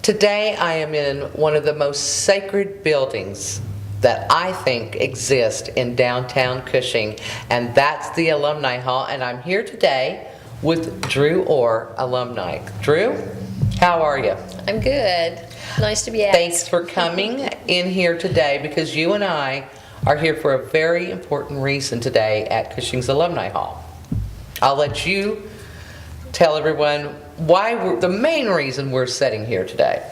Today I am in one of the most sacred buildings that I think exist in downtown Cushing, and that's the Alumni Hall, and I'm here today with Drew Orr, Alumni. Drew, how are you? I'm good. Nice to be asked. Thanks for coming in here today, because you and I are here for a very important reason today at Cushing's Alumni Hall. I'll let you tell everyone the main reason we're sitting here today.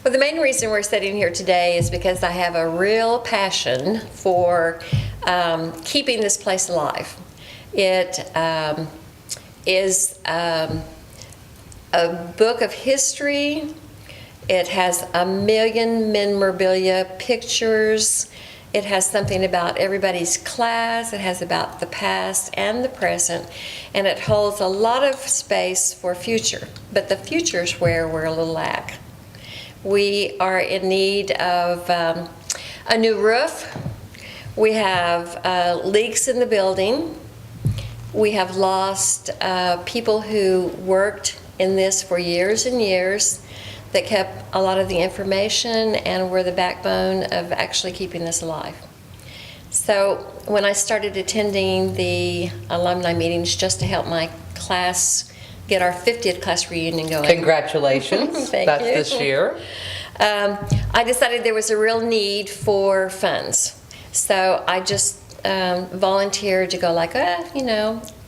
Well, the main reason we're sitting here today is because I have a real passion for keeping this place alive. It is a book of history. It has a million memorabilia, pictures. It has something about everybody's class. It has about the past and the present. And it holds a lot of space for future. But the future is where we're a little lack. We are in need of a new roof. We have leaks in the building. We have lost people who worked in this for years and years that kept a lot of the information and were the backbone of actually keeping this alive. So when I started attending the alumni meetings just to help my class get our 50th class reunion going. Congratulations. Thank That's you. this year. I decided there was a real need for funds. So I just volunteered to go like,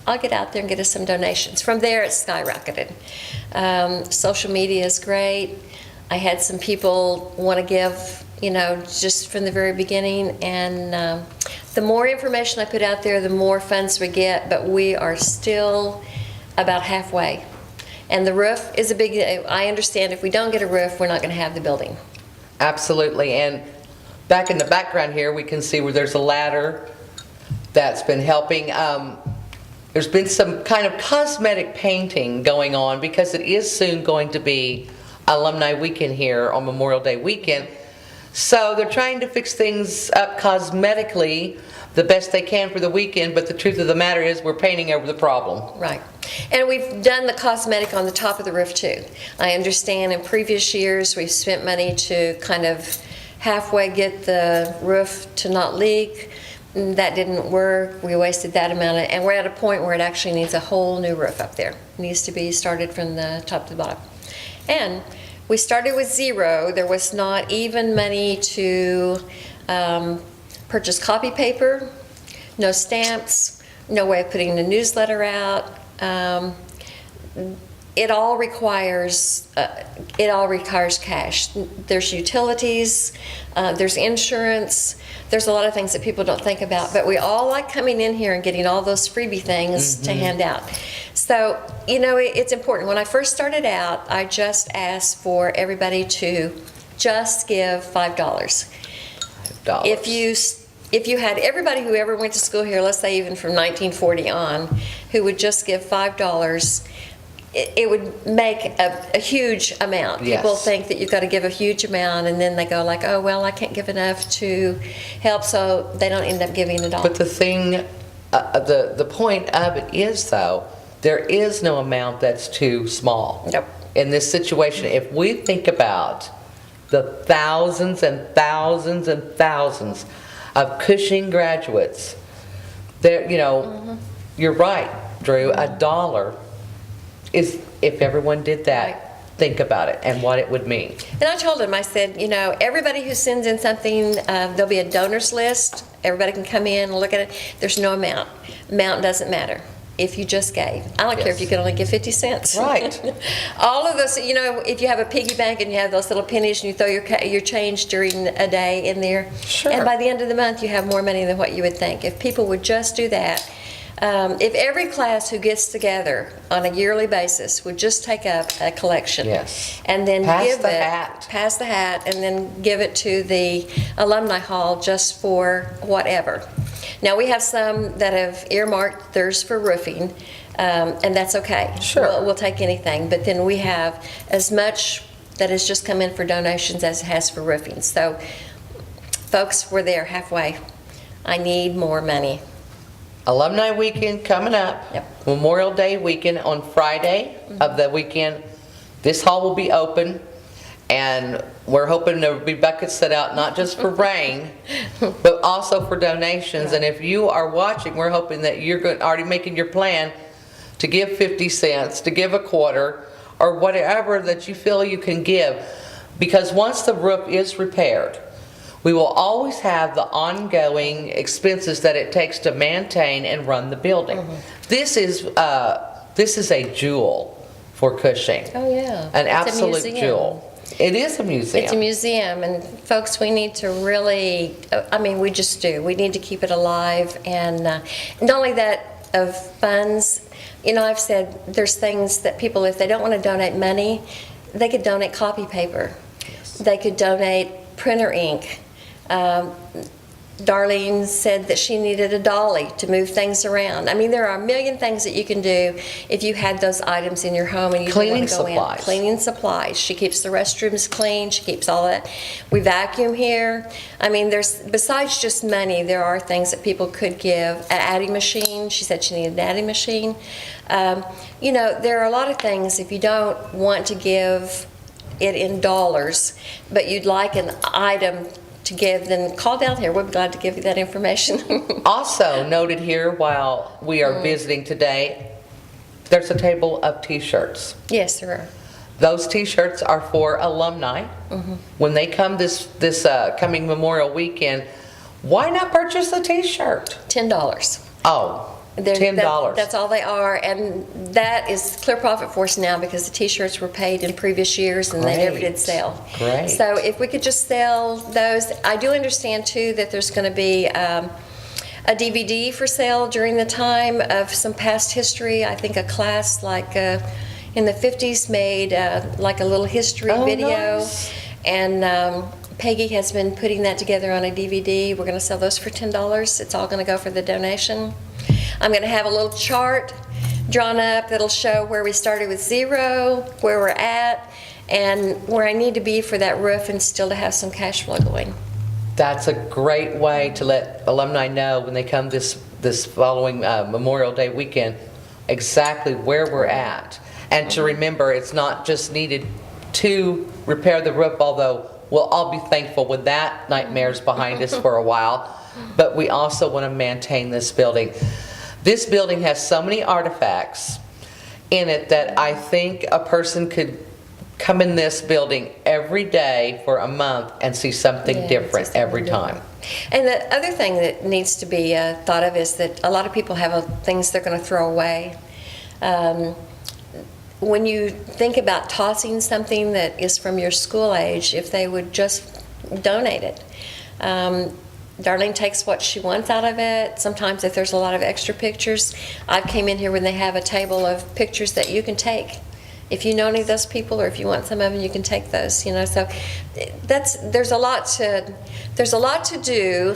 I'll get out there and get us some donations. From there, it skyrocketed. Social media is great. I had some people want to give, just from the very beginning. And the more information I put out there, the more funds we get. But we are still about halfway. And the roof is a big, I understand if we don't get a roof, we're not going to have the building. Absolutely. And back in the background here, we can see where there's a ladder that's been helping. There's been some kind of cosmetic painting going on because it is soon going to be Alumni Weekend here on Memorial Day weekend. So they're trying to fix things up cosmetically the best they can for the weekend, but the truth of the matter is we're painting over the problem. Right. And we've done the cosmetic on the top of the roof too. I understand in previous years we've spent money to kind of halfway get the roof to not leak. That didn't work. We wasted that amount and we're at a point where it actually needs a whole new roof up there. It needs to be started from the top to the bottom. And we started with zero. There was not even money to purchase copy paper, no stamps, no way of putting the newsletter out. It all requires cash. There's utilities, there's insurance, there's a lot of things that people don't think about, but we all like coming in here and getting all those freebie things to hand out. So, it's important. When I first started out, I just asked for everybody to just give $5. If you had everybody who ever went to school here, let's say even from 1940 on, who would just give $5, it would make a huge amount. Yes. People think that you've got to give a huge amount, and then they go like, oh, well, I can't give enough to help, so they don't end up giving it all. But the thing, the point of it is, though, there is no amount that's too small. Nope. In this situation, if we think about the thousands and thousands and thousands of Cushing graduates, there, you're right, Drew, $1 is, if everyone did that, Right. think about it and what it would mean. And I told him, I said, everybody who sends in something, there'll be a donors list. Everybody can come in and look at it. There's no amount. Amount doesn't matter. If you just gave. I don't care if you could only give 50 cents. Right. All of those, if you have a piggy bank and you have those little pennies and you throw your change during a day in there. Sure. And by the end of the month, you have more money than what you would think. If people would just do that, if every class who gets together on a yearly basis would just take up a collection, Yes. and then Pass the hat, and then give it to the alumni hall just for whatever. Now we have some that have earmarked theirs for roofing, and that's okay. Sure. We'll take anything, but then we have as much that has just come in for donations as it has for roofing. So, folks, we're there halfway. I need more money. Alumni Weekend coming up. Yep. Memorial Day weekend on Friday of the weekend. This hall will be open, And we're hoping there will be buckets set out not just for rain, but also for donations. And if you are watching, we're hoping that you're already making your plan to give 50 cents, to give a quarter, or whatever that you feel you can give. Because once the roof is repaired, we will always have the ongoing expenses that it takes to maintain and run the building. This is a jewel for Cushing. Oh, yeah. An It's a absolute museum. jewel. It is a museum. It's a museum, and folks, we need to really, I mean, we just do. We need to keep it alive, and not only that, of funds. You know, I've said there's things that people, if they don't want to donate money, they could donate copy paper. Yes. They could donate printer ink. Darlene said that she needed a dolly to move things around. I mean, there are a million things that you can do if you had those items in your home and you didn't want to go in. Cleaning supplies. She keeps the restrooms clean. She keeps all that. We vacuum here. I mean, there's, besides just money, there are things that people could give. An adding machine. She said she needed an adding machine. You know, there are a lot of things if you don't want to give it in dollars, but you'd like an item to give, then call down here. We'll be glad to give you that information. Also noted here while we are visiting today, there's a table of t-shirts. Yes, there are. Those t-shirts are for alumni. When they come this coming Memorial Weekend, why not purchase a t-shirt? $10. Oh, $10. That's all they are, and that is clear profit for us now because the t-shirts were paid in previous years and they never did sell. Great. So if we could just sell those. I do understand too that there's going to be a DVD for sale during the time of some past history. I think a class like in the 50s made like a little history video. Nice. And Peggy has been putting that together on a DVD. We're going to sell those for $10. It's all going to go for the donation. I'm going to have a little chart drawn up that'll show where we started with 0, where we're at, and where I need to be for that roof and still to have some cash flow going. That's a great way to let alumni know when they come this following Memorial Day weekend exactly where we're at. And to remember, it's not just needed to repair the roof, although we'll all be thankful when that nightmare's behind us for a while, but we also want to maintain this building. This building has so many artifacts in it that I think a person could come in this building every day for a month and see something different every time. And the other thing that needs to be thought of is that a lot of people have things they're going to throw away. When you think about tossing something that is from your school age, if they would just donate it. Darlene takes what she wants out of it. Sometimes if there's a lot of extra pictures, I've came in here when they have a table of pictures that you can take. If you know any of those people or if you want some of them, you can take those, you know. So there's a lot to do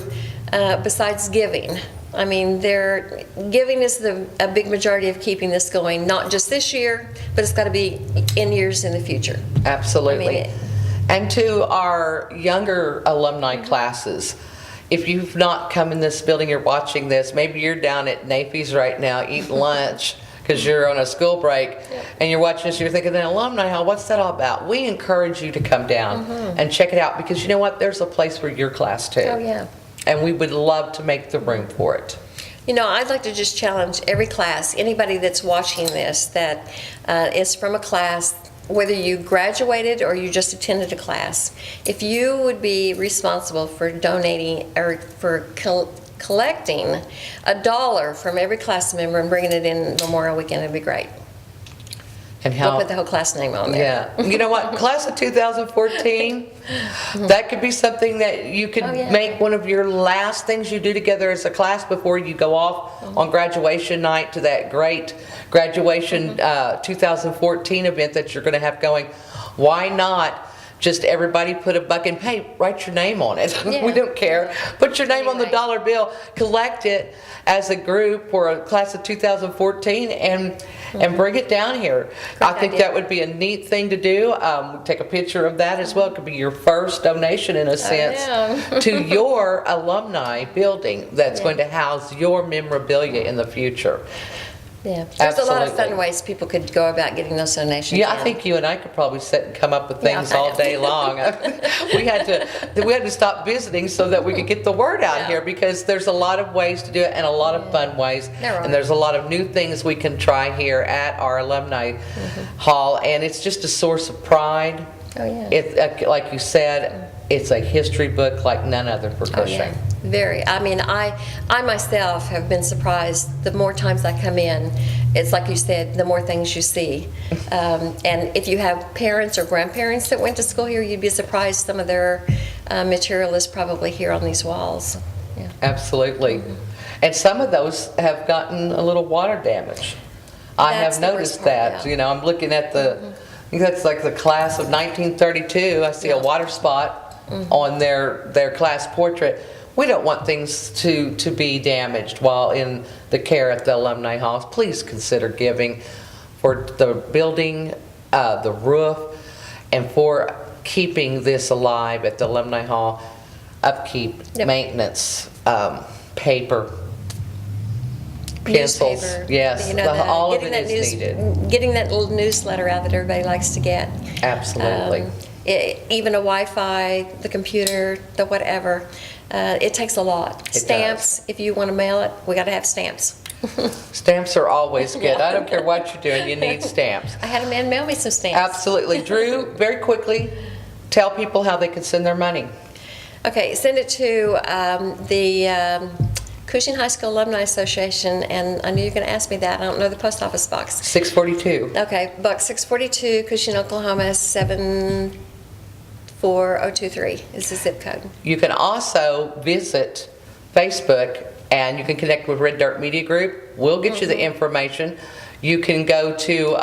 besides giving. I mean, giving is a big majority of keeping this going, not just this year, but it's got to be in years in the future. Absolutely. I mean, and to our younger alumni classes, if you've not come in this building, you're watching this, maybe you're down at Naples right now eating lunch because you're on a school break, and you're watching this, you're thinking, Alumni Hall, what's that all about? We encourage you to come down and check it out, because you know what? There's a place for your class too. Oh, yeah. And we would love to make the room for it. You know, I'd like to just challenge every class, anybody that's watching this that is from a class, whether you graduated or you just attended a class, if you would be responsible for donating or for collecting $1 from every class member and bringing it in Memorial Weekend, it'd be great. And how, we'll put the whole class name on there. Yeah. You know what? Class of 2014, that could be something that you could make one of your last things you do together as a class before you go off on graduation night to that great graduation 2014 event that you're going to have going. Why not just everybody put a bucket and hey, write your name on it. We don't care. Put your name on the dollar bill, collect it as a group for a class of 2014 and bring it down here. I think that would be a neat thing to do. Take a picture of that as well. It could be your first donation in a sense to your alumni building that's going to house your memorabilia in the future. Yeah, there's a lot of Absolutely. fun ways people could go about getting those donations. Yeah, I in. think you and I could probably sit and come up with Yeah, things I all know. day long. we had to stop visiting so that we could get the word out Yeah. here, because there's a lot of ways to do it and a lot of fun ways. There are. And there's a lot of new things we can try here at our alumni hall, and it's just a source of pride. Oh, yeah. It, like you said, it's a history book like none other for Oh, Cushing. yeah, very. I mean, I myself have been surprised the more times I come in. It's like you said, the more things you see. And if you have parents or grandparents that went to school here, you'd be surprised some of their material is probably here on these walls. Yeah. Absolutely. And some of those have gotten a little water damage. I That's have the worst noticed part, that. yeah. You know, I'm looking at I think that's like the class of 1932. I see a water spot on their class portrait. We don't want things to be damaged while in the care at the Alumni Halls. Please consider giving for the building, the roof, and for keeping this alive at the Alumni Hall. Upkeep, Yep. maintenance, paper, pencils. Newspaper, Yes, you know, all of getting it that is needed. Getting that little newsletter out that everybody likes to get. Absolutely. Even a Wi-Fi, the computer, the whatever. It takes a lot. It Stamps, if you want to mail it, we got to have stamps. Stamps are always good. I don't care what you're doing, you need stamps. I had a man mail me some stamps. Absolutely. Drew, very quickly, tell people how they can send their money. Okay, send it to the Cushing High School Alumni Association, and I knew you were going to ask me that. I don't know the post office box. 642. Okay, box 642, Cushing, Oklahoma 74023 is the zip code. You can also visit Facebook, and you can connect with Red Dirt Media Group. We'll get you the information. You can go to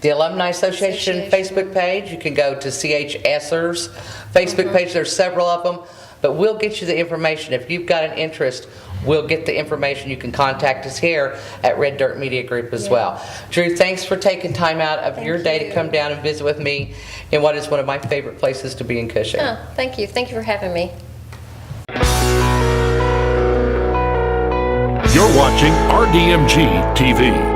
the Alumni Association Facebook page. You can go to CHSers Facebook page. There's several of them. But we'll get you the information. If you've got an interest, we'll get the information. You can contact us here at Red Dirt Media Group as well. Drew, thanks for taking time out of your day to come down and visit with me in what is one of my favorite places to be in Cushing. Oh, thank you. Thank you for having me. You're watching RDMG TV.